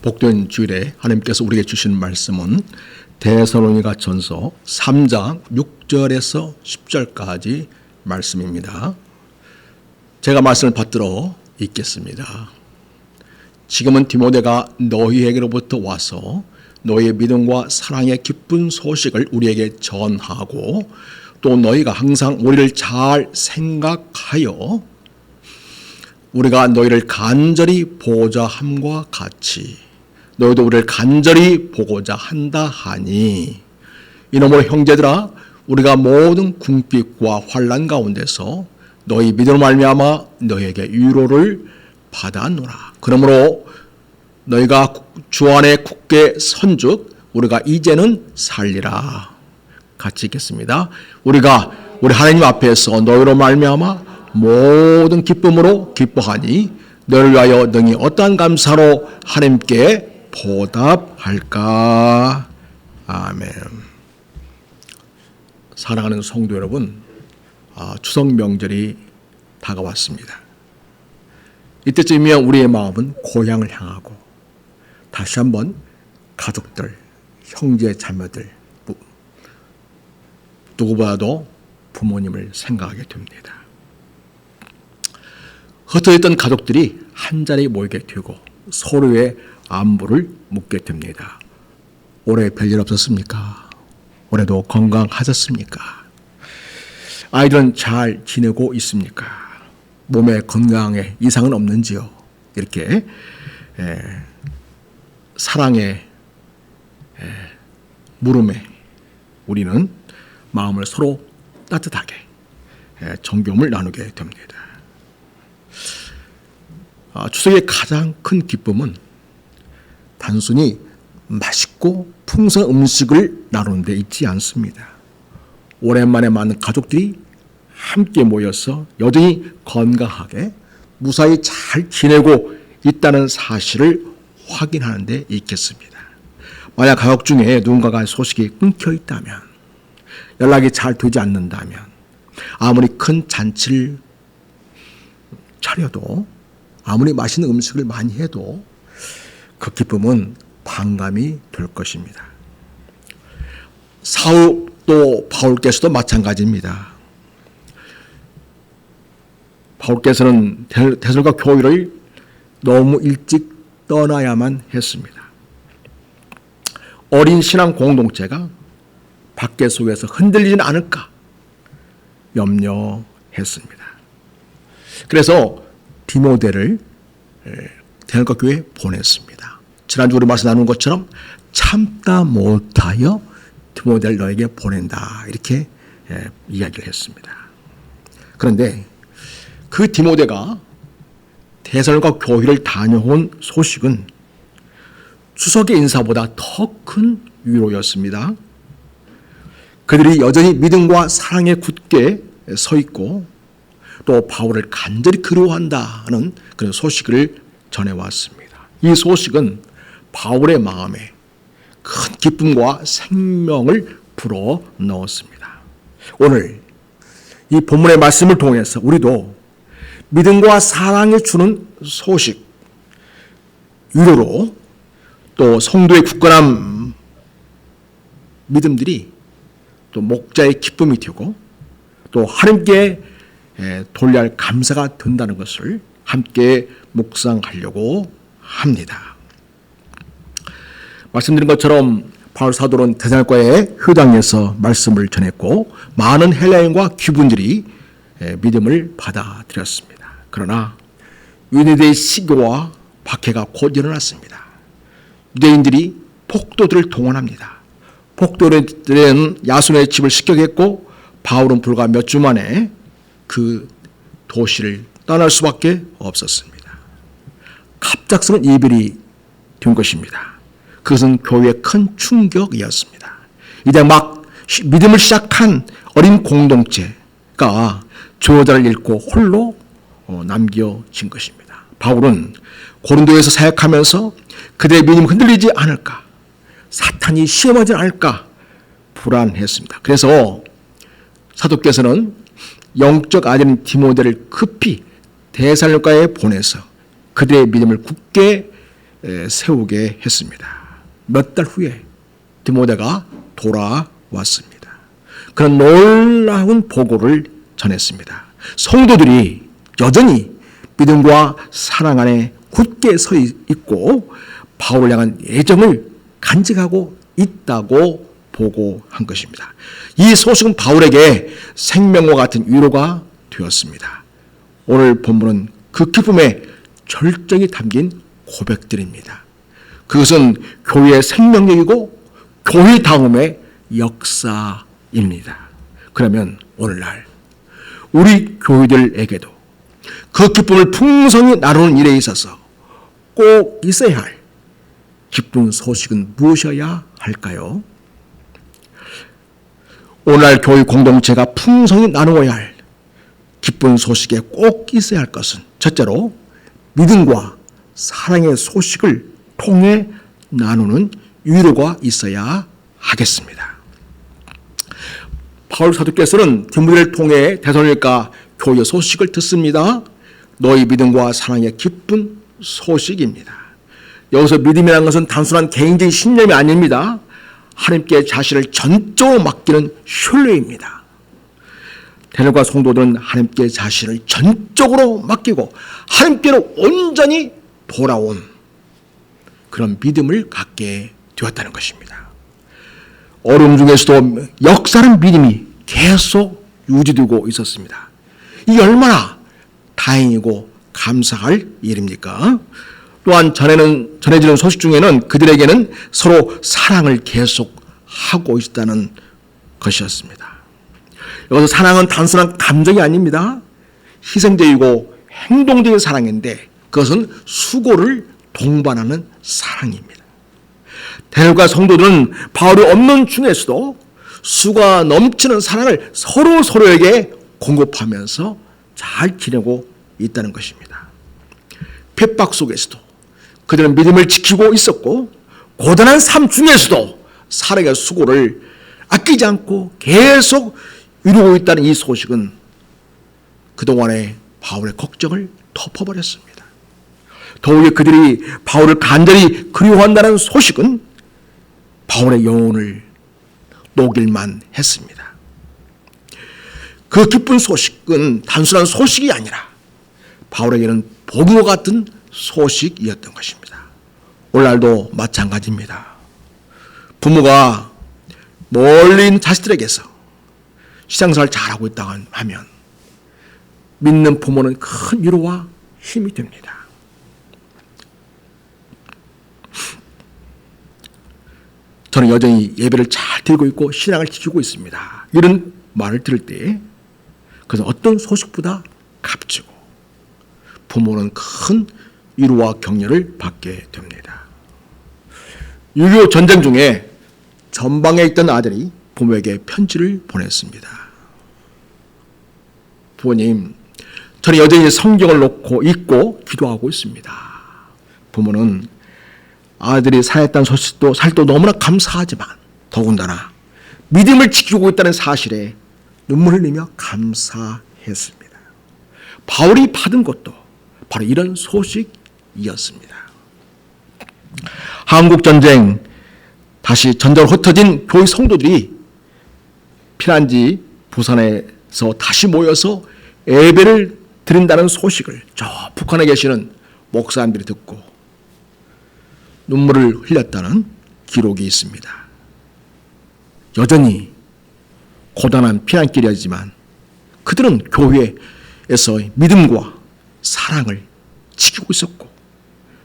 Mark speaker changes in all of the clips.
Speaker 1: 복된 주일에 하나님께서 우리에게 주신 말씀은 데살로니가 전서 3장 6절에서 10절까지 말씀입니다. 제가 말씀을 받들어 읽겠습니다. 지금은 디모데가 너희에게로부터 와서 너희의 믿음과 사랑의 기쁜 소식을 우리에게 전하고 또 너희가 항상 우리를 잘 생각하여 우리가 너희를 간절히 보고자 함과 같이 너희도 우리를 간절히 보고자 한다 하니 이러므로 형제들아 우리가 모든 궁핍과 환난 가운데서 너희 믿음으로 말미암아 너희에게 위로를 받아노라. 그러므로 너희가 주 안에 굳게 선즉 우리가 이제는 살리라. 같이 읽겠습니다. 우리 하나님 앞에서 너희로 말미암아 모든 기쁨으로 기뻐하니 너를 위하여 능히 어떠한 감사로 하나님께 보답할까. 아멘. 사랑하는 성도 여러분, 추석 명절이 다가왔습니다. 이때쯤이면 우리의 마음은 고향을 향하고 다시 한번 가족들, 형제 자매들, 누구보다도 부모님을 생각하게 됩니다. 흩어졌던 가족들이 한자리에 모이게 되고 서로의 안부를 묻게 됩니다. 올해 별일 없었습니까? 올해도 건강하셨습니까? 아이들은 잘 지내고 있습니까? 몸의 건강에 이상은 없는지요? 이렇게 사랑의 물음에 우리는 마음을 서로 따뜻하게 정겨움을 나누게 됩니다. 추석의 가장 큰 기쁨은 단순히 맛있고 풍성한 음식을 나누는 데 있지 않습니다. 오랜만에 만난 가족들이 함께 모여서 여전히 건강하게 무사히 잘 지내고 있다는 사실을 확인하는 데 있겠습니다. 만약 가족 중에 누군가가 소식이 끊겨 있다면, 연락이 잘 되지 않는다면, 아무리 큰 잔치를 차려도, 아무리 맛있는 음식을 많이 해도 그 기쁨은 반감이 될 것입니다. 사도 바울께서도 마찬가지입니다. 바울께서는 데살로니가 교회를 너무 일찍 떠나야만 했습니다. 어린 신앙 공동체가 박해 속에서 흔들리지는 않을까 염려했습니다. 그래서 디모데를 데살로니가 교회에 보냈습니다. 지난주 우리 말씀 나눈 것처럼 참다 못하여 디모데를 너에게 보낸다. 이렇게 이야기를 했습니다. 그런데 그 디모데가 데살로니가 교회를 다녀온 소식은 추석의 인사보다 더 큰 위로였습니다. 그들이 여전히 믿음과 사랑에 굳게 서 있고 또 바울을 간절히 그리워한다는 그런 소식을 전해왔습니다. 이 소식은 바울의 마음에 큰 기쁨과 생명을 불어넣었습니다. 오늘 이 본문의 말씀을 통해서 우리도 믿음과 사랑이 주는 소식, 위로로 또 성도의 굳건한 믿음들이 또 목자의 기쁨이 되고 또 하나님께 돌려야 할 감사가 된다는 것을 함께 묵상하려고 합니다. 말씀드린 것처럼 바울 사도는 데살로니가의 회당에서 말씀을 전했고 많은 헬라인과 귀분들이 믿음을 받아들였습니다. 그러나 유대인들의 시기와 박해가 곧 일어났습니다. 유대인들이 폭도들을 동원합니다. 폭도들은 야손의 집을 습격했고 바울은 불과 몇 주 만에 그 도시를 떠날 수밖에 없었습니다. 갑작스러운 이별이 된 것입니다. 그것은 교회의 큰 충격이었습니다. 이제 막 믿음을 시작한 어린 공동체가 저자를 잃고 홀로 남겨진 것입니다. 바울은 고린도에서 사역하면서 그들의 믿음이 흔들리지 않을까, 사탄이 시험하지 않을까 불안했습니다. 그래서 사도께서는 영적 아들인 디모데를 급히 데살로니가에 보내서 그들의 믿음을 굳게 세우게 했습니다. 몇 달 후에 디모데가 돌아왔습니다. 그런 놀라운 보고를 전했습니다. 성도들이 여전히 믿음과 사랑 안에 굳게 서 있고 바울을 향한 애정을 간직하고 있다고 보고한 것입니다. 이 소식은 바울에게 생명과 같은 위로가 되었습니다. 오늘 본문은 그 기쁨에 절정이 담긴 고백들입니다. 그것은 교회의 생명력이고 교회 다음의 역사입니다. 그러면 오늘날 우리 교회들에게도 그 기쁨을 풍성히 나누는 일에 있어서 꼭 있어야 할 기쁜 소식은 무엇이어야 할까요? 오늘날 교회 공동체가 풍성히 나누어야 할 기쁜 소식에 꼭 있어야 할 것은 첫째로 믿음과 사랑의 소식을 통해 나누는 위로가 있어야 하겠습니다. 바울 사도께서는 디모데를 통해 데살로니가 교회 소식을 듣습니다. 너희 믿음과 사랑의 기쁜 소식입니다. 여기서 믿음이라는 것은 단순한 개인적인 신념이 아닙니다. 하나님께 자신을 전적으로 맡기는 신뢰입니다. 데살로니가 성도들은 하나님께 자신을 전적으로 맡기고 하나님께로 온전히 돌아온 그런 믿음을 갖게 되었다는 것입니다. 어려움 중에서도 역사는 믿음이 계속 유지되고 있었습니다. 이게 얼마나 다행이고 감사할 일입니까? 또한 전해지는 소식 중에는 그들에게는 서로 사랑을 계속하고 있다는 것이었습니다. 여기서 사랑은 단순한 감정이 아닙니다. 희생적이고 행동적인 사랑인데 그것은 수고를 동반하는 사랑입니다. 데살로니가 성도들은 바울이 없는 중에서도 수가 넘치는 사랑을 서로에게 공급하면서 잘 지내고 있다는 것입니다. 핍박 속에서도 그들은 믿음을 지키고 있었고 고단한 삶 중에서도 사랑의 수고를 아끼지 않고 계속 이루고 있다는 이 소식은 그동안의 바울의 걱정을 덮어버렸습니다. 더욱이 그들이 바울을 간절히 그리워한다는 소식은 바울의 영혼을 녹일만 했습니다. 그 기쁜 소식은 단순한 소식이 아니라 바울에게는 복음과 같은 소식이었던 것입니다. 오늘날도 마찬가지입니다. 부모가 멀리 있는 자식들에게서 신앙생활 잘하고 있다고 하면 믿는 부모는 큰 위로와 힘이 됩니다. 저는 여전히 예배를 잘 드리고 있고 신앙을 지키고 있습니다. 이런 말을 들을 때 그것은 어떤 소식보다 값지고 부모는 큰 위로와 격려를 받게 됩니다. 6.25 전쟁 중에 전방에 있던 아들이 부모에게 편지를 보냈습니다. 부모님, 저는 여전히 성경을 놓고 읽고 기도하고 있습니다. 부모는 아들이 살아있다는 소식도 살도 너무나 감사하지만 더군다나 믿음을 지키고 있다는 사실에 눈물을 흘리며 감사했습니다. 바울이 받은 것도 바로 이런 소식이었습니다. 한국전쟁 다시 전장으로 흩어진 교회 성도들이 피난지 부산에서 다시 모여서 예배를 드린다는 소식을 저 북한에 계시는 목사님들이 듣고 눈물을 흘렸다는 기록이 있습니다. 여전히 고단한 피난길이었지만 그들은 교회에서 믿음과 사랑을 지키고 있었고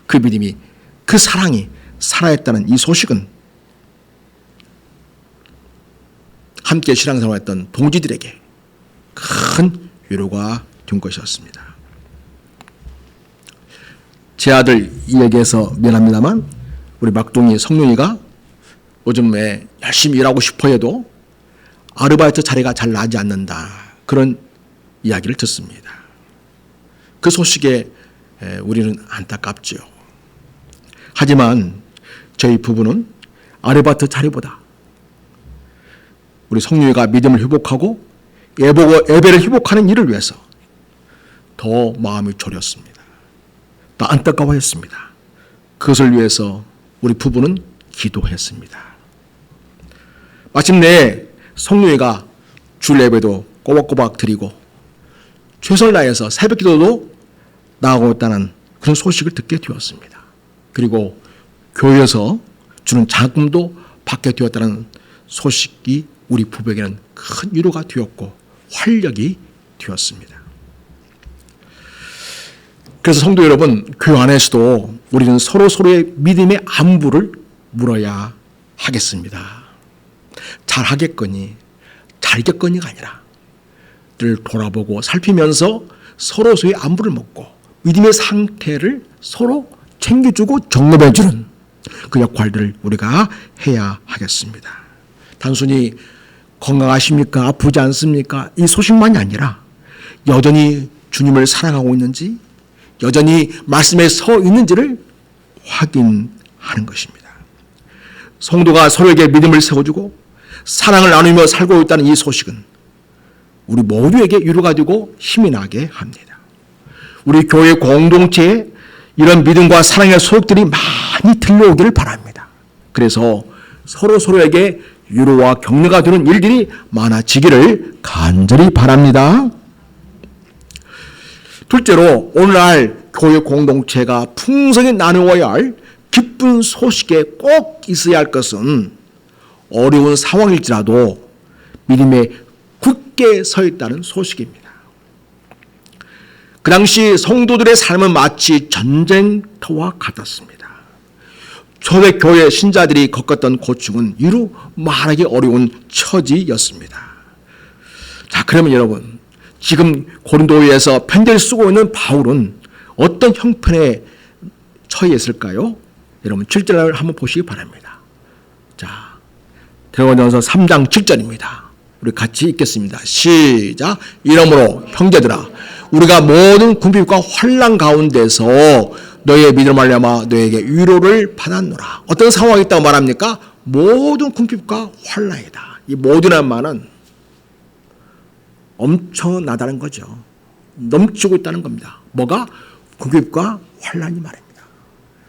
Speaker 1: 그 믿음이 그 사랑이 살아있다는 이 소식은 함께 신앙생활했던 동지들에게 큰 위로가 된 것이었습니다. 제 아들 이 얘기해서 미안합니다만 우리 막둥이 성윤이가 요즘에 열심히 일하고 싶어 해도 아르바이트 자리가 잘 나지 않는다. 그런 이야기를 듣습니다. 그 소식에 우리는 안타깝죠. 하지만 저희 부부는 아르바이트 자리보다 우리 성윤이가 믿음을 회복하고 예배를 회복하는 일을 위해서 더 마음이 졸였습니다. 더 안타까워했습니다. 그것을 위해서 우리 부부는 기도했습니다. 마침내 성령이가 주일 예배도 꼬박꼬박 드리고 최선을 다해서 새벽 기도도 나가고 있다는 그런 소식을 듣게 되었습니다. 그리고 교회에서 주는 장학금도 받게 되었다는 소식이 우리 부부에게는 큰 위로가 되었고 활력이 되었습니다. 그래서 성도 여러분, 교회 안에서도 우리는 서로의 믿음의 안부를 물어야 하겠습니다. 잘하겠거니 잘겠거니가 아니라 늘 돌아보고 살피면서 서로의 안부를 묻고 믿음의 상태를 서로 챙겨주고 점검해주는 그 역할들을 우리가 해야 하겠습니다. 단순히 건강하십니까? 아프지 않습니까? 이 소식만이 아니라 여전히 주님을 사랑하고 있는지, 여전히 말씀에 서 있는지를 확인하는 것입니다. 성도가 서로에게 믿음을 세워주고 사랑을 나누며 살고 있다는 이 소식은 우리 모두에게 위로가 되고 힘이 나게 합니다. 우리 교회 공동체에 이런 믿음과 사랑의 소식들이 많이 들려오기를 바랍니다. 그래서 서로에게 위로와 격려가 되는 일들이 많아지기를 간절히 바랍니다. 둘째로, 오늘날 교회 공동체가 풍성히 나누어야 할 기쁜 소식에 꼭 있어야 할 것은 어려운 상황일지라도 믿음에 굳게 서 있다는 소식입니다. 그 당시 성도들의 삶은 마치 전쟁터와 같았습니다. 초대교회 신자들이 겪었던 고충은 이루 말하기 어려운 처지였습니다. 자, 그러면 여러분, 지금 고린도에서 편지를 쓰고 있는 바울은 어떤 형편에 처해 있을까요? 여러분 7절을 한번 보시기 바랍니다. 자, 데살로니가전서 3장 7절입니다. 우리 같이 읽겠습니다. 시작. 이러므로 형제들아, 우리가 모든 궁핍과 환난 가운데서 너희의 믿음을 말미암아 너희에게 위로를 받았노라. 어떤 상황이 있다고 말합니까? 모든 궁핍과 환난이다. 이 모든이라는 말은 엄청나다는 거죠. 넘치고 있다는 겁니다. 뭐가? 궁핍과 환난이 말입니다.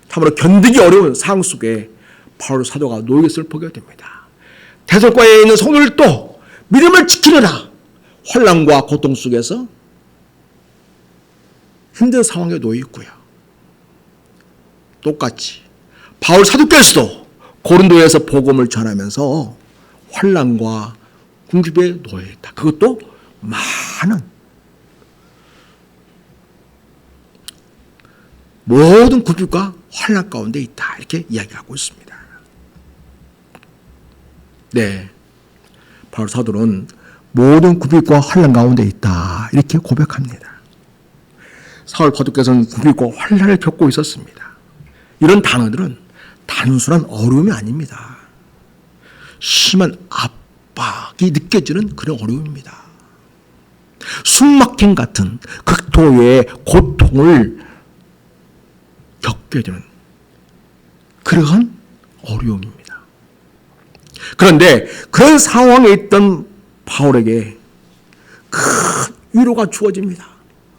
Speaker 1: 참으로 견디기 어려운 상황 속에 바울 사도가 놓여 있을 보게 됩니다. 데살로니가에 있는 성도들도 믿음을 지키느라 환난과 고통 속에서 힘든 상황에 놓여 있고요. 똑같이 바울 사도께서도 고린도에서 복음을 전하면서 환난과 궁핍에 놓여 있다. 그것도 많은 모든 궁핍과 환난 가운데 있다. 이렇게 이야기하고 있습니다. 네, 바울 사도는 모든 궁핍과 환난 가운데 있다. 이렇게 고백합니다. 사울 바둑께서는 궁핍과 환난을 겪고 있었습니다. 이런 단어들은 단순한 어려움이 아닙니다. 심한 압박이 느껴지는 그런 어려움입니다. 숨막힘 같은 극도의 고통을 겪게 되는 그러한 어려움입니다. 그런데 그런 상황에 있던 바울에게 큰 위로가 주어집니다.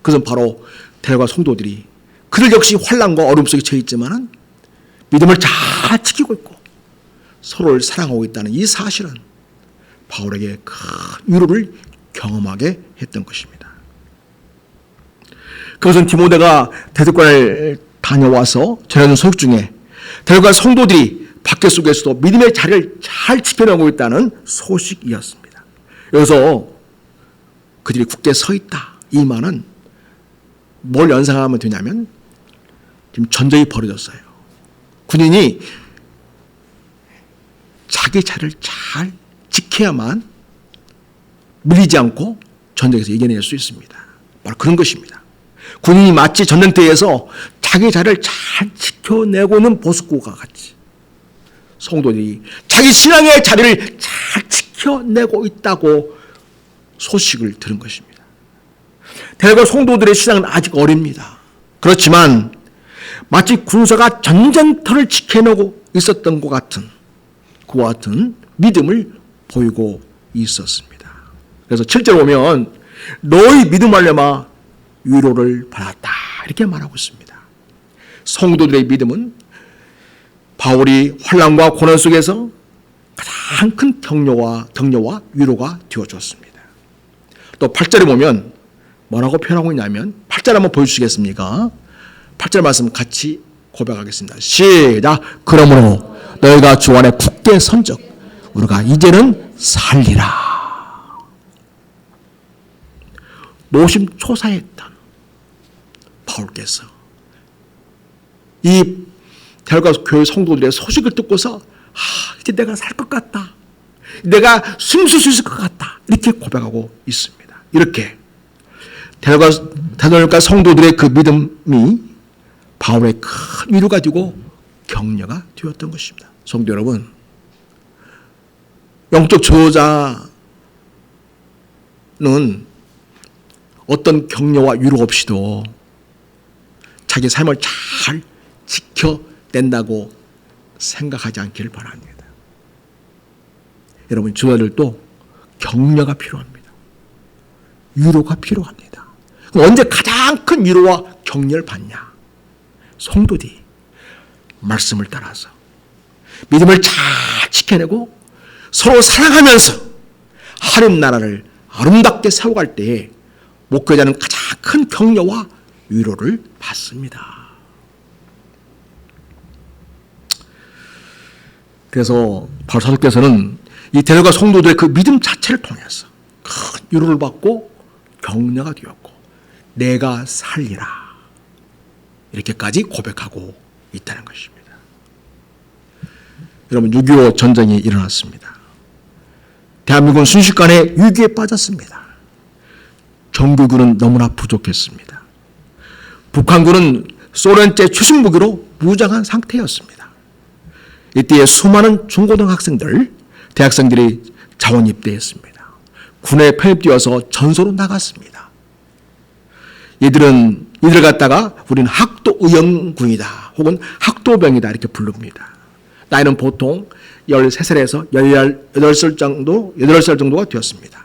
Speaker 1: 그것은 바로 데살로니가 성도들이 그들 역시 환난과 어려움 속에 처해 있지만 믿음을 잘 지키고 있고 서로를 사랑하고 있다는 이 사실은 바울에게 큰 위로를 경험하게 했던 것입니다. 그것은 디모데가 데살로니가를 다녀와서 전하는 소식 중에 데살로니가 성도들이 밖에 속에서도 믿음의 자리를 잘 지켜내고 있다는 소식이었습니다. 여기서 그들이 굳게 서 있다. 이 말은 뭘 연상하면 되냐면 지금 전쟁이 벌어졌어요. 군인이 자기 자리를 잘 지켜야만 밀리지 않고 전쟁에서 이겨낼 수 있습니다. 바로 그런 것입니다. 군인이 마치 전쟁터에서 자기 자리를 잘 지켜내고 있는 보석고가 같이 성도들이 자기 신앙의 자리를 잘 지켜내고 있다고 소식을 들은 것입니다. 데살로니가 성도들의 신앙은 아직 어립니다. 그렇지만 마치 군사가 전쟁터를 지켜내고 있었던 것 같은 그와 같은 믿음을 보이고 있었습니다. 그래서 7절 보면 너희 믿음 말미암아 위로를 받았다 이렇게 말하고 있습니다. 성도들의 믿음은 바울이 환난과 고난 속에서 가장 큰 격려와 위로가 되어줬습니다. 또 8절에 보면 뭐라고 표현하고 있냐면 8절 한번 보여주시겠습니까? 8절 말씀 같이 고백하겠습니다. 시작. 그러므로 너희가 주 안에 굳게 선적 우리가 이제는 살리라. 노심초사했던 바울께서 이 대로가 교회 성도들의 소식을 듣고서 이제 내가 살 것 같다. 내가 숨쉴 수 있을 것 같다. 이렇게 고백하고 있습니다. 이렇게 데살로니가 성도들의 그 믿음이 바울의 큰 위로가 되고 격려가 되었던 것입니다. 성도 여러분, 영적 지도자는 어떤 격려와 위로 없이도 자기 삶을 잘 지켜낸다고 생각하지 않기를 바랍니다. 여러분, 지도자들도 격려가 필요합니다. 위로가 필요합니다. 언제 가장 큰 위로와 격려를 받냐? 성도들이 말씀을 따라서 믿음을 잘 지켜내고 서로 사랑하면서 하나님 나라를 아름답게 세워갈 때에 목회자는 가장 큰 격려와 위로를 받습니다. 그래서 바울 사도께서는 이 데살로니가 성도들의 그 믿음 자체를 통해서 큰 위로를 받고 격려가 되었고 내가 살리라 이렇게까지 고백하고 있다는 것입니다. 여러분, 6.25 전쟁이 일어났습니다. 대한민국은 순식간에 위기에 빠졌습니다. 정규군은 너무나 부족했습니다. 북한군은 소련제 최신 무기로 무장한 상태였습니다. 이때에 수많은 중고등학생들, 대학생들이 자원 입대했습니다. 군에 편입되어서 전소로 나갔습니다. 이들 갖다가 우리는 학도의영군이다 혹은 학도병이다 이렇게 부릅니다. 나이는 보통 13살에서 18살 정도가 되었습니다.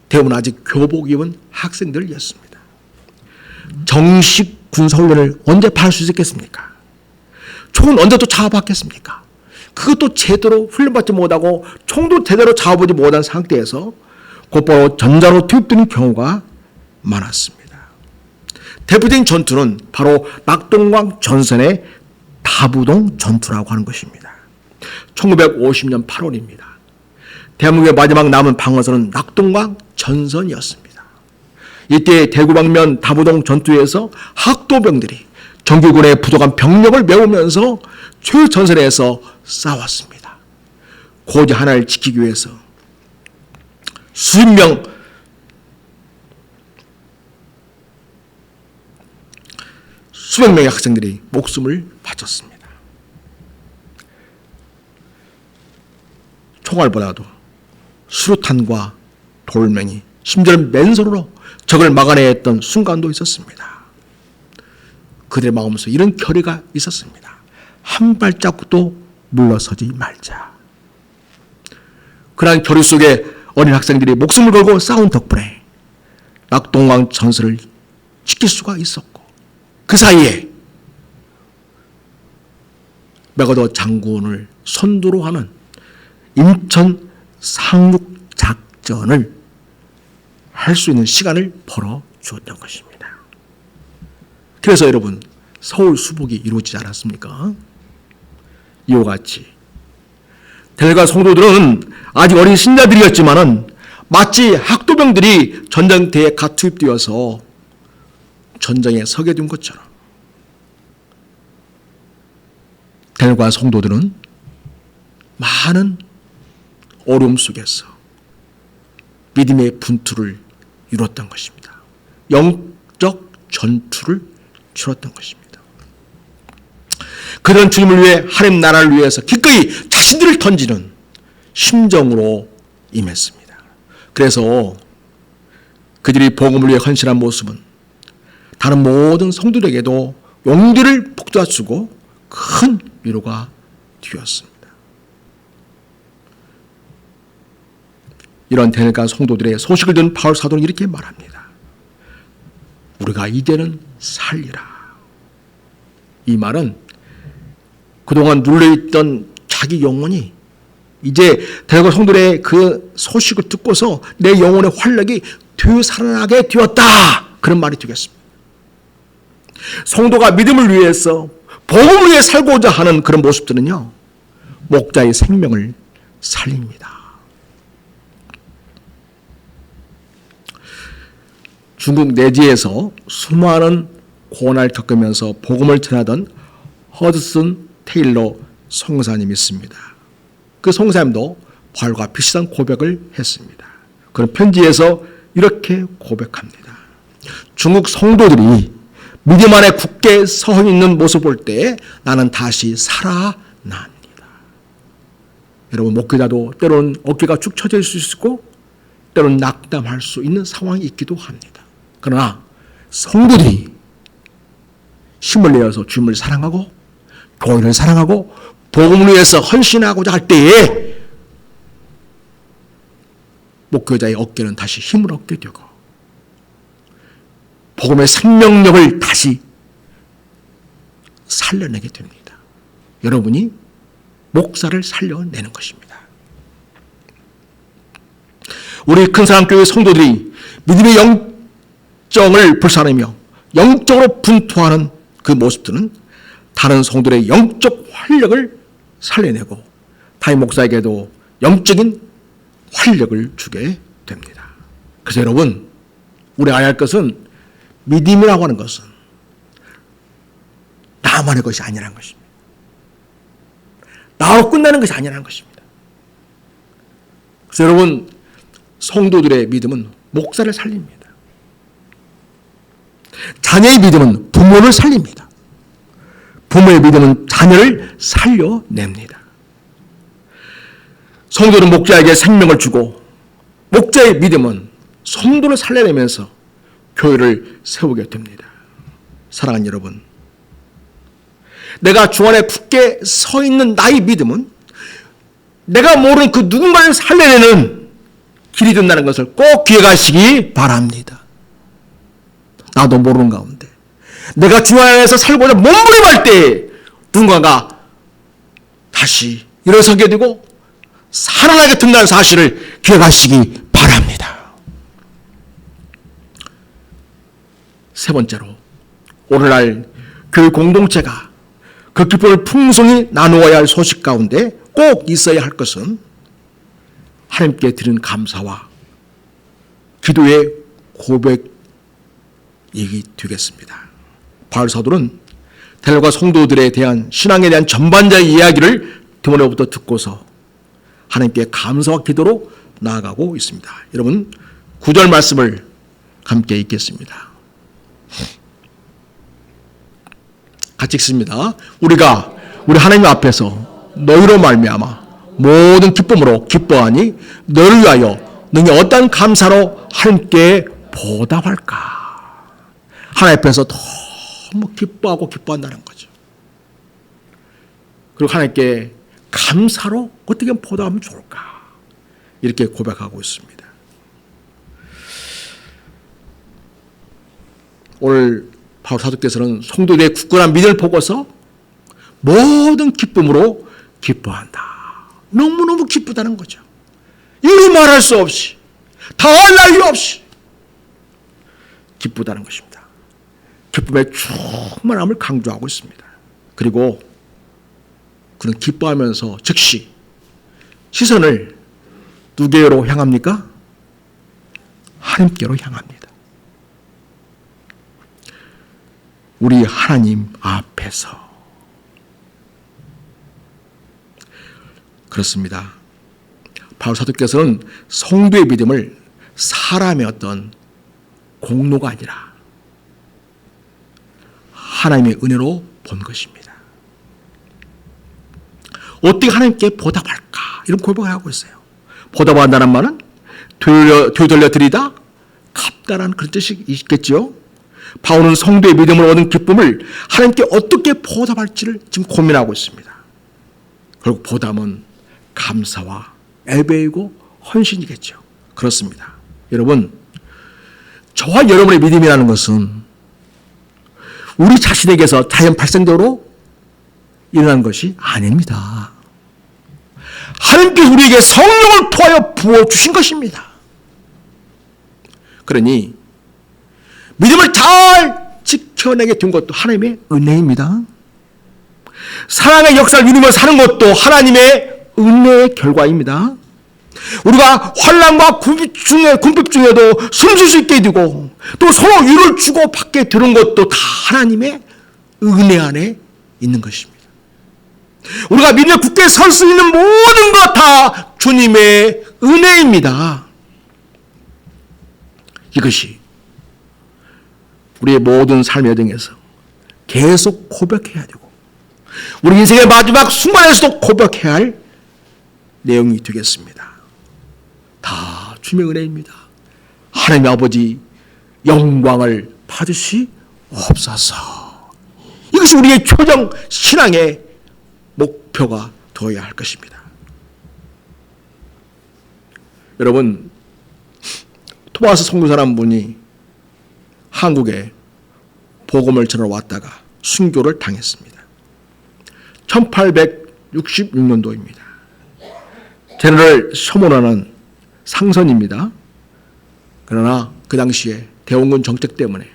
Speaker 1: 대부분 아직 교복 입은 학생들이었습니다. 정식 군사훈련을 언제 받을 수 있겠습니까? 총은 언제 또 잡아봤겠습니까? 그것도 제대로 훈련받지 못하고 총도 제대로 잡아보지 못한 상태에서 곧바로 전자로 투입되는 경우가 많았습니다. 대표적인 전투는 바로 낙동강 전선의 다부동 전투라고 하는 것입니다. 1950년 8월입니다. 대한민국의 마지막 남은 방어선은 낙동강 전선이었습니다. 이때 대구 방면 다부동 전투에서 학도병들이 정규군의 부족한 병력을 메우면서 최전선에서 싸웠습니다. 고지 하나를 지키기 위해서 수십 수백 명의 학생들이 목숨을 바쳤습니다. 총알보다도 수류탄과 돌멩이, 심지어는 맨손으로 적을 막아내야 했던 순간도 있었습니다. 그들의 마음에서 이런 결의가 있었습니다. 한 발자국도 물러서지 말자. 그러한 결의 속에 어린 학생들이 목숨을 걸고 싸운 덕분에 낙동강 전선을 지킬 수가 있었고, 그 사이에 맥어더 장군을 선두로 하는 인천 상륙작전을 할 수 있는 시간을 벌어주었던 것입니다. 그래서 여러분, 서울 수복이 이루어지지 않았습니까? 이와 같이 데살로니가 성도들은 아직 어린 신자들이었지만은 마치 학도병들이 전쟁터에 가투입되어서 전장에 서게 된 것처럼 데살로니가 성도들은 많은 어려움 속에서 믿음의 분투를 이뤘던 것입니다. 영적 전투를 치렀던 것입니다. 그런 주님을 위해, 하나님 나라를 위해서 기꺼이 자신들을 던지는 심정으로 임했습니다. 그래서 그들이 복음을 위해 헌신한 모습은 다른 모든 성도들에게도 용기를 북돋아주고 큰 위로가 되었습니다. 이런 데살로니가 성도들의 소식을 듣는 바울 사도는 이렇게 말합니다. 우리가 이제는 살리라. 이 말은 그동안 눌려있던 자기 영혼이 이제 대거 성도의 그 소식을 듣고서 내 영혼의 활력이 되살아나게 되었다. 그런 말이 되겠습니다. 성도가 믿음을 위해서 복음을 위해 살고자 하는 그런 모습들은요, 목자의 생명을 살립니다. 중국 내지에서 수많은 고난을 겪으면서 복음을 전하던 허드슨 테일러 성사님이 있습니다. 그 성사님도 바울과 비슷한 고백을 했습니다. 그런 편지에서 이렇게 고백합니다. 중국 성도들이 믿음 안에 굳게 서 있는 모습 볼 때 나는 다시 살아납니다. 여러분, 목회자도 때로는 어깨가 축 처질 수 있고 때로는 낙담할 수 있는 상황이 있기도 합니다. 그러나 성도들이 힘을 내어서 주님을 사랑하고 교회를 사랑하고 복음을 위해서 헌신하고자 할 때에 목회자의 어깨는 다시 힘을 얻게 되고 복음의 생명력을 다시 살려내게 됩니다. 여러분이 목사를 살려내는 것입니다. 우리 큰사랑교회 성도들이 믿음의 영정을 불사르며 영적으로 분투하는 그 모습들은 다른 성도들의 영적 활력을 살려내고 타임 목사에게도 영적인 활력을 주게 됩니다. 그래서 여러분, 우리 알아야 할 것은 믿음이라고 하는 것은 나만의 것이 아니라는 것입니다. 나로 끝나는 것이 아니라는 것입니다. 그래서 여러분, 성도들의 믿음은 목사를 살립니다. 자녀의 믿음은 부모를 살립니다. 부모의 믿음은 자녀를 살려냅니다. 성도는 목자에게 생명을 주고 목자의 믿음은 성도를 살려내면서 교회를 세우게 됩니다. 사랑하는 여러분, 내가 주 안에 굳게 서 있는 나의 믿음은 내가 모르는 그 누군가를 살려내는 길이 된다는 것을 꼭 기억하시기 바랍니다. 나도 모르는 가운데 내가 주 안에서 살고자 몸부림할 때 누군가가 다시 일어서게 되고 살아나게 된다는 사실을 기억하시기 바랍니다. 세 번째로, 오늘날 교회 공동체가 그 기쁨을 풍성히 나누어야 할 소식 가운데 꼭 있어야 할 것은 하나님께 드리는 감사와 기도의 고백이 되겠습니다. 바울 사도는 델로가 성도들에 대한 신앙에 대한 전반적인 이야기를 디모데로부터 듣고서 하나님께 감사와 기도로 나아가고 있습니다. 여러분, 9절 말씀을 함께 읽겠습니다. 같이 읽습니다. 우리가 우리 하나님 앞에서 너희로 말미암아 모든 기쁨으로 기뻐하니 너를 위하여 너희 어떤 감사로 하나님께 보답할까. 하나님 앞에서 너무 기뻐하고 기뻐한다는 거죠. 그리고 하나님께 감사로 어떻게 보답하면 좋을까, 이렇게 고백하고 있습니다. 오늘 바울 사도께서는 성도들의 굳건한 믿음을 보고서 모든 기쁨으로 기뻐한다. 너무너무 기쁘다는 거죠. 이루 말할 수 없이, 다할 나위 없이 기쁘다는 것입니다. 기쁨의 충만함을 강조하고 있습니다. 그리고 그는 기뻐하면서 즉시 시선을 누구로 향합니까? 하나님께로 향합니다. 우리 하나님 앞에서. 그렇습니다. 바울 사도께서는 성도의 믿음을 사람의 어떤 공로가 아니라 하나님의 은혜로 본 것입니다. 어떻게 하나님께 보답할까, 이런 고백을 하고 있어요. 보답한다는 말은 되돌려 드리다, 갚다라는 그런 뜻이 있겠죠. 바울은 성도의 믿음을 얻은 기쁨을 하나님께 어떻게 보답할지를 지금 고민하고 있습니다. 결국 보답은 감사와 애배이고 헌신이겠죠. 그렇습니다. 여러분, 저와 여러분의 믿음이라는 것은 우리 자신에게서 자연 발생적으로 일어난 것이 아닙니다. 하나님께서 우리에게 성령을 통하여 부어주신 것입니다. 그러니 믿음을 잘 지켜내게 된 것도 하나님의 은혜입니다. 사랑의 역사를 누리며 사는 것도 하나님의 은혜의 결과입니다. 우리가 환난과 궁핍 중에도 숨쉴 수 있게 되고 또 서로 위로를 주고 받게 되는 것도 다 하나님의 은혜 안에 있는 것입니다. 우리가 믿음에 굳게 설 수 있는 모든 것 다 주님의 은혜입니다. 이것이 우리의 모든 삶의 여정에서 계속 고백해야 되고 우리 인생의 마지막 순간에서도 고백해야 할 내용이 되겠습니다. 다 주님의 은혜입니다. 하나님 아버지 영광을 받으시옵소서. 이것이 우리의 최종 신앙의 목표가 되어야 할 것입니다. 여러분, 토마스 선교사라는 분이 한국에 복음을 전하러 왔다가 순교를 당했습니다. 1866년도입니다. 제너럴 셔먼하는 상선입니다. 그러나 그 당시에 대원군 정책 때문에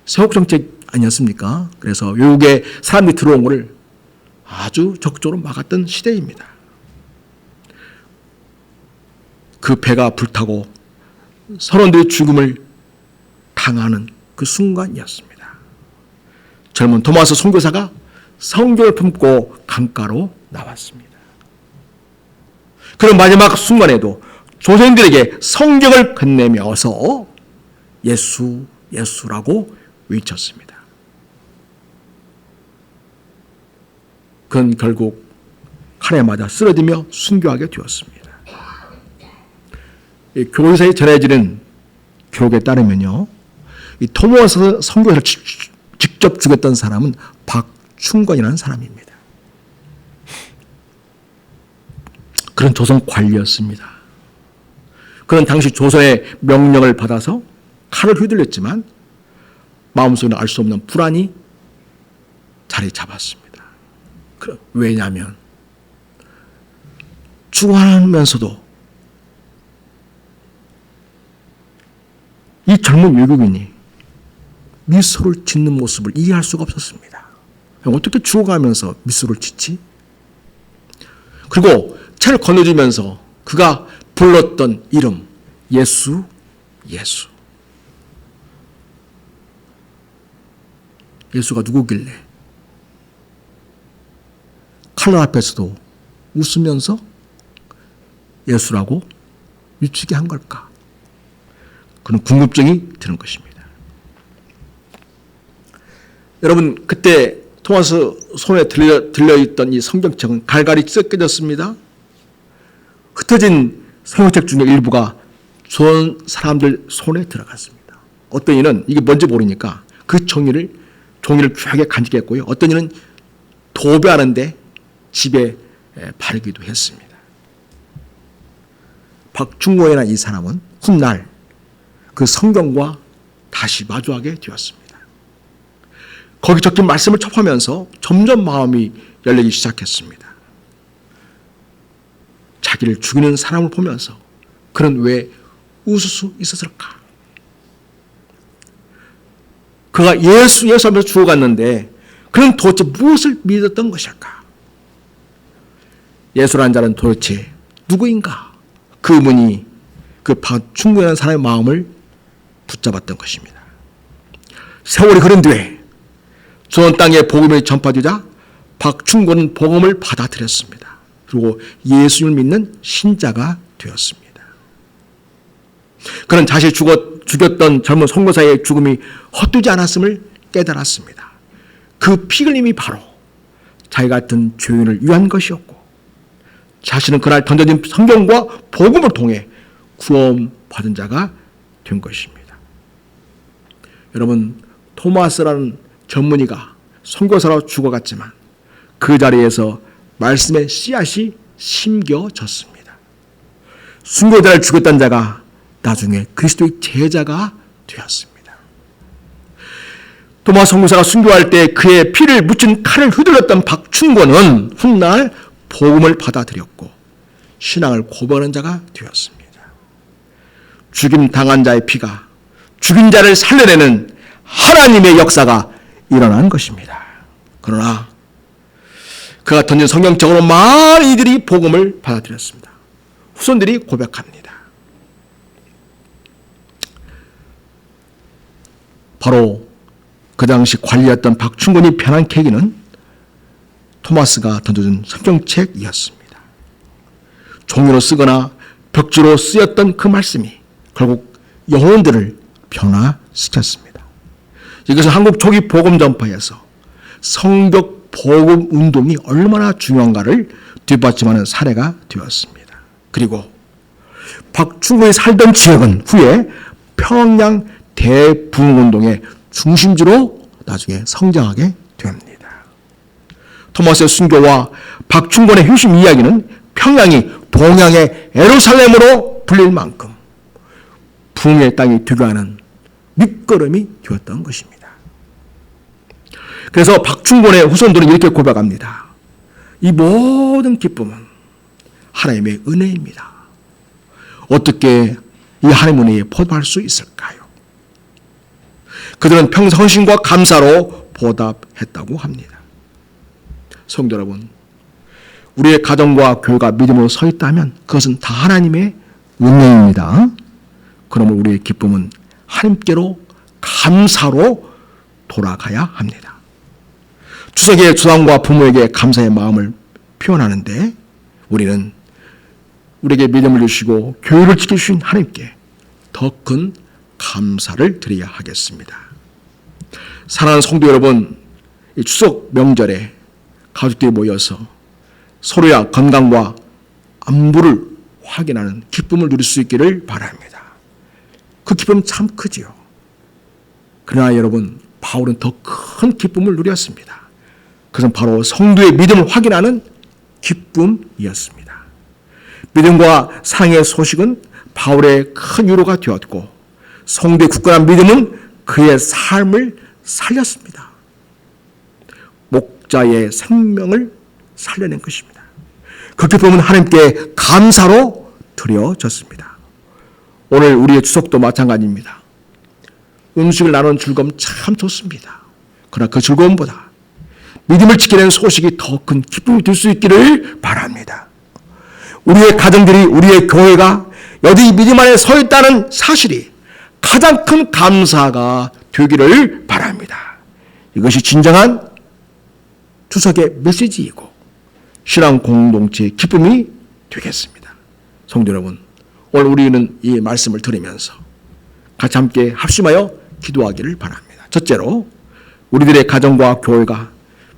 Speaker 1: 세옥 정책 아니었습니까? 그래서 외국에 사람들이 들어온 것을 아주 적극적으로 막았던 시대입니다. 그 배가 불타고 선원들의 죽음을 당하는 그 순간이었습니다. 젊은 토마스 선교사가 성경을 품고 강가로 나왔습니다. 그런 마지막 순간에도 조선인들에게 성경을 건네며서 예수, 예수라고 외쳤습니다. 그는 결국 칼에 맞아 쓰러지며 순교하게 되었습니다. 이 교회사에 전해지는 기록에 따르면요, 이 토마스 선교사를 직접 죽였던 사람은 박충권이라는 사람입니다. 그런 조선 관리였습니다. 그는 당시 조선의 명령을 받아서 칼을 휘둘렸지만 마음속에는 알 수 없는 불안이 자리 잡았습니다. 왜냐하면 죽어가면서도 이 젊은 외국인이 미소를 짓는 모습을 이해할 수가 없었습니다. 어떻게 죽어가면서 미소를 짓지? 그리고 차를 건너주면서 그가 불렀던 이름, 예수, 예수. 예수가 누구길래 칼날 앞에서도 웃으면서 예수라고 미치게 한 걸까? 그런 궁금증이 드는 것입니다. 여러분, 그때 토마스 손에 들려있던 이 성경책은 갈갈이 찢어졌습니다. 흩어진 성경책 중에 일부가 조선 사람들 손에 들어갔습니다. 어떤 이는 이게 뭔지 모르니까 그 종이를 귀하게 간직했고요. 어떤 이는 도배하는데 집에 바르기도 했습니다. 박충권이라는 이 사람은 훗날 그 성경과 다시 마주하게 되었습니다. 거기 적힌 말씀을 접하면서 점점 마음이 열리기 시작했습니다. 자기를 죽이는 사람을 보면서 그는 왜 웃을 수 있었을까? 그가 예수 하면서 죽어갔는데 그는 도대체 무엇을 믿었던 것일까? 예수라는 자는 도대체 누구인가? 그 문이 그 박충권이라는 사람의 마음을 붙잡았던 것입니다. 세월이 흐른 뒤에 조선 땅에 복음이 전파되자 박충권은 복음을 받아들였습니다. 그리고 예수님을 믿는 신자가 되었습니다. 그는 자신이 죽였던 젊은 선교사의 죽음이 헛되지 않았음을 깨달았습니다. 그 피 흘림이 바로 자기 같은 죄인을 위한 것이었고 자신은 그날 던져진 성경과 복음을 통해 구원받은 자가 된 것입니다. 여러분, 토마스라는 전문의가 선교사로 죽어갔지만 그 자리에서 말씀의 씨앗이 심겨졌습니다. 순교자를 죽였던 자가 나중에 그리스도의 제자가 되었습니다. 도마 선교사가 순교할 때 그의 피를 묻힌 칼을 휘둘렀던 박충권은 훗날 복음을 받아들였고 신앙을 고백하는 자가 되었습니다. 죽임 당한 자의 피가 죽인 자를 살려내는 하나님의 역사가 일어난 것입니다. 그러나 그가 던진 성경적으로 많은 이들이 복음을 받아들였습니다. 후손들이 고백합니다. 바로 그 당시 관리였던 박충권이 편한 계기는 토마스가 던져준 성경책이었습니다. 종이로 쓰거나 벽지로 쓰였던 그 말씀이 결국 영혼들을 변화시켰습니다. 이것은 한국 초기 복음 전파에서 성벽 복음 운동이 얼마나 중요한가를 뒷받침하는 사례가 되었습니다. 그리고 박충권이 살던 지역은 후에 평양 대부흥운동의 중심지로 나중에 성장하게 됩니다. 토마스의 순교와 박충권의 효심 이야기는 평양이 동양의 예루살렘으로 불릴 만큼 부흥의 땅이 되어가는 밑거름이 되었던 것입니다. 그래서 박충권의 후손들은 이렇게 고백합니다. 이 모든 기쁨은 하나님의 은혜입니다. 어떻게 이 하나님의 은혜에 포도할 수 있을까요? 그들은 평생 헌신과 감사로 보답했다고 합니다. 성도 여러분, 우리의 가정과 교회가 믿음으로 서 있다면 그것은 다 하나님의 은혜입니다. 그러므로 우리의 기쁨은 하나님께로 감사로 돌아가야 합니다. 추석에 조상과 부모에게 감사의 마음을 표현하는데 우리는 우리에게 믿음을 주시고 교회를 지켜주신 하나님께 더 큰 감사를 드려야 하겠습니다. 사랑하는 성도 여러분, 이 추석 명절에 가족들이 모여서 서로의 건강과 안부를 확인하는 기쁨을 누릴 수 있기를 바랍니다. 그 기쁨은 참 크지요. 그러나 여러분, 바울은 더 큰 기쁨을 누렸습니다. 그것은 바로 성도의 믿음을 확인하는 기쁨이었습니다. 믿음과 사랑의 소식은 바울의 큰 위로가 되었고 성도의 굳건한 믿음은 그의 삶을 살렸습니다. 목자의 생명을 살려낸 것입니다. 그 기쁨은 하나님께 감사로 드려졌습니다. 오늘 우리의 추석도 마찬가지입니다. 음식을 나누는 즐거움 참 좋습니다. 그러나 그 즐거움보다 믿음을 지키는 소식이 더 큰 기쁨이 될 수 있기를 바랍니다. 우리의 가정들이, 우리의 교회가 여전히 믿음 안에 서 있다는 사실이 가장 큰 감사가 되기를 바랍니다. 이것이 진정한 추석의 메시지이고 신앙 공동체의 기쁨이 되겠습니다. 성도 여러분, 오늘 우리는 이 말씀을 들으면서 같이 함께 합심하여 기도하기를 바랍니다. 첫째로 우리들의 가정과 교회가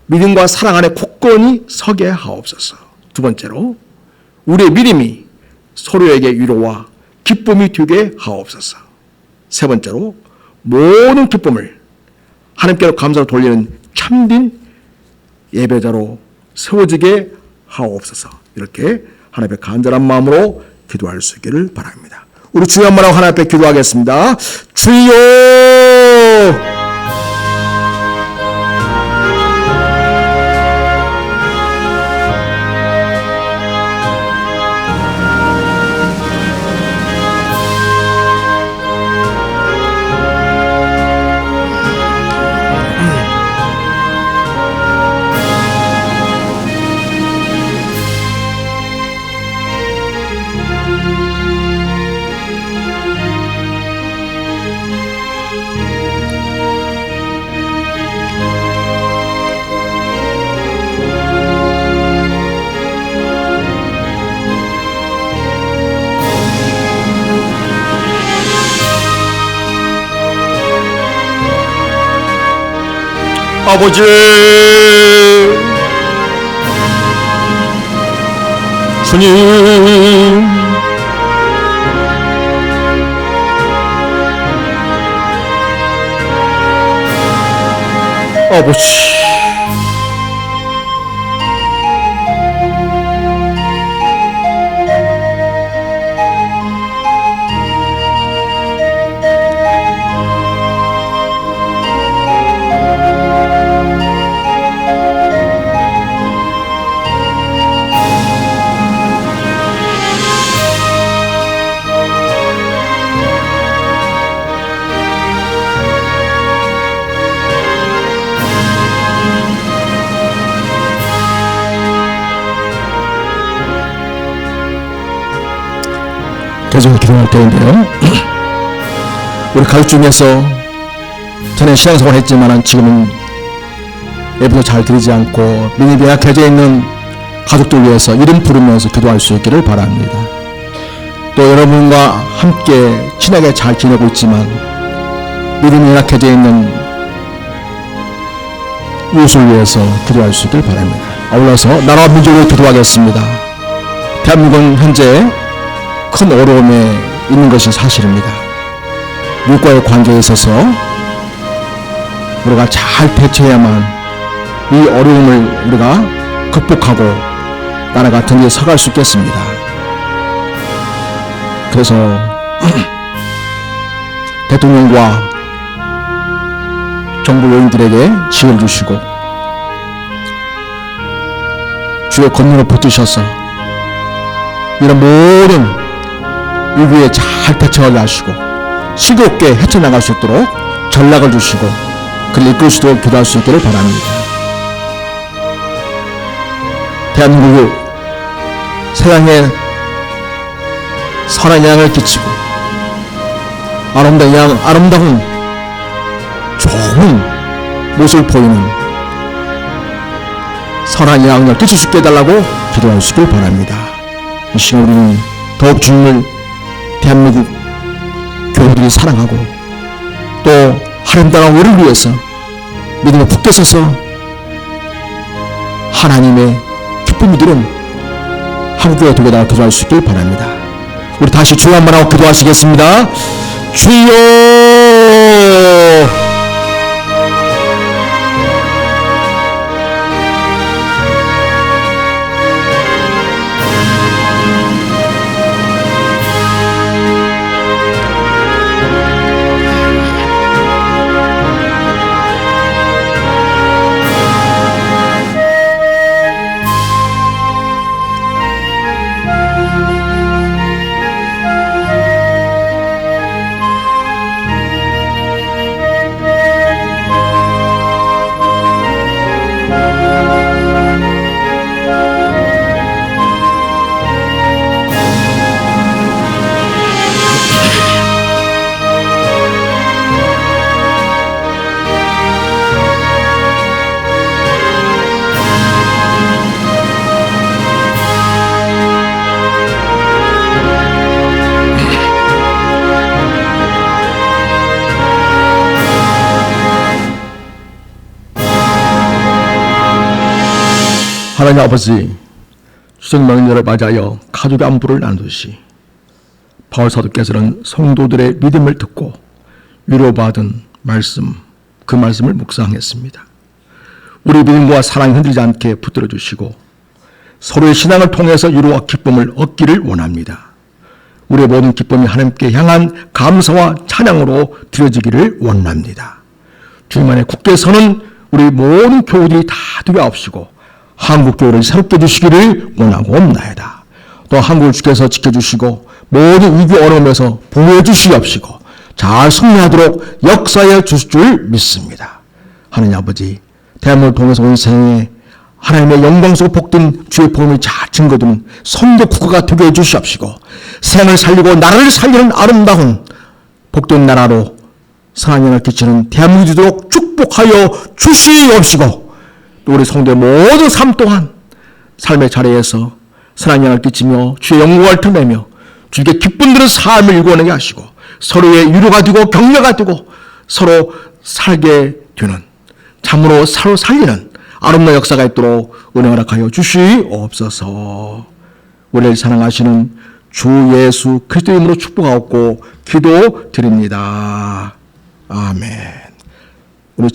Speaker 1: 믿음과 사랑 안에 굳건히 서게 하옵소서. 두 번째로 우리의 믿음이 서로에게 위로와 기쁨이 되게 하옵소서. 세 번째로 모든 기쁨을 하나님께로 감사로 돌리는 참된 예배자로 세워지게 하옵소서. 이렇게 하나님 앞에 간절한 마음으로 기도할 수 있기를 바랍니다. 우리 주여 한번 하고 하나님 앞에 기도하겠습니다. 주여! 아버지, 주님, 아버지, 계속 기도할 때인데요. 우리 가족 중에서 전에 신앙생활 했지만 지금은 예배도 잘 드리지 않고 믿음이 약해져 있는 가족들 위해서 이름 부르면서 기도할 수 있기를 바랍니다. 또 여러분과 함께 친하게 잘 지내고 있지만 믿음이 약해져 있는 이웃을 위해서 기도할 수 있기를 바랍니다. 아울러서 나라와 민족을 기도하겠습니다. 대한민국은 현재 큰 어려움에 있는 것이 사실입니다. 미국과의 관계에 있어서 우리가 잘 대처해야만 이 어려움을 우리가 극복하고 나라가 든든히 서갈 수 있겠습니다. 그래서 대통령과 정부 요인들에게 지혜를 주시고 주의 권능을 붙드셔서 이런 모든 위기에 잘 대처하게 하시고 슬기롭게 헤쳐나갈 수 있도록 전략을 주시고 그를 이끌 수 있도록 기도할 수 있기를 바랍니다. 대한민국이 세상에 선한 영향을 끼치고 아름다운 좋은 모습을 보이는 선한 영향을 끼칠 수 있게 해달라고 기도할 수 있길 바랍니다. 이 시간 우리는 더욱 주님을 대한민국 교우들이 사랑하고 또 아름다운 우리를 위해서 믿음에 굳게 서서 하나님의 기쁨이 드는 한국교회가 되게 기도할 수 있길 바랍니다. 우리 다시 주여 한번 하고 기도하시겠습니다. 주여! 하나님 아버지, 추석 명절을 맞이하여 가족의 안부를 나누듯이 바울 사도께서는 성도들의 믿음을 듣고 위로받은 말씀, 그 말씀을 묵상했습니다. 우리 믿음과 사랑이 흔들리지 않게 붙들어 주시고 서로의 신앙을 통해서 위로와 기쁨을 얻기를 원합니다. 우리의 모든 기쁨이 하나님께 향한 감사와 찬양으로 드려지기를 원합니다. 주님 안에 굳게 서는 우리 모든 교우들이 다 되옵시고 한국교회를 새롭게 해주시기를 원하고 없나이다. 또 한국을 주께서 지켜주시고 모든 위기 어려움에서 보호해 주시옵시고 잘 승리하도록 역사해 주실 줄 믿습니다. 하나님 아버지, 대한민국을 통해서 온 세상에 하나님의 영광스럽고 복된 주의 복음이 잘 증거되는 선교 국가가 되게 해주시옵시고 세상을 살리고 나라를 살리는 아름다운 복된 나라로 선한 영향을 끼치는 대한민국이 되도록 축복하여 주시옵시고 또 우리 성도의 모든 삶 또한 삶의 자리에서 선한 영향을 끼치며 주의 영광을 드러내며 주께 기쁨 드는 삶을 일궈내게 하시고 서로의 위로가 되고 격려가 되고 서로 살게 되는 참으로 서로 살리는 아름다운 역사가 있도록 은혜 허락하여 주시옵소서. 우리를 사랑하시는 주 예수 그리스도 이름으로 축복하옵고 기도드립니다. 아멘. 우리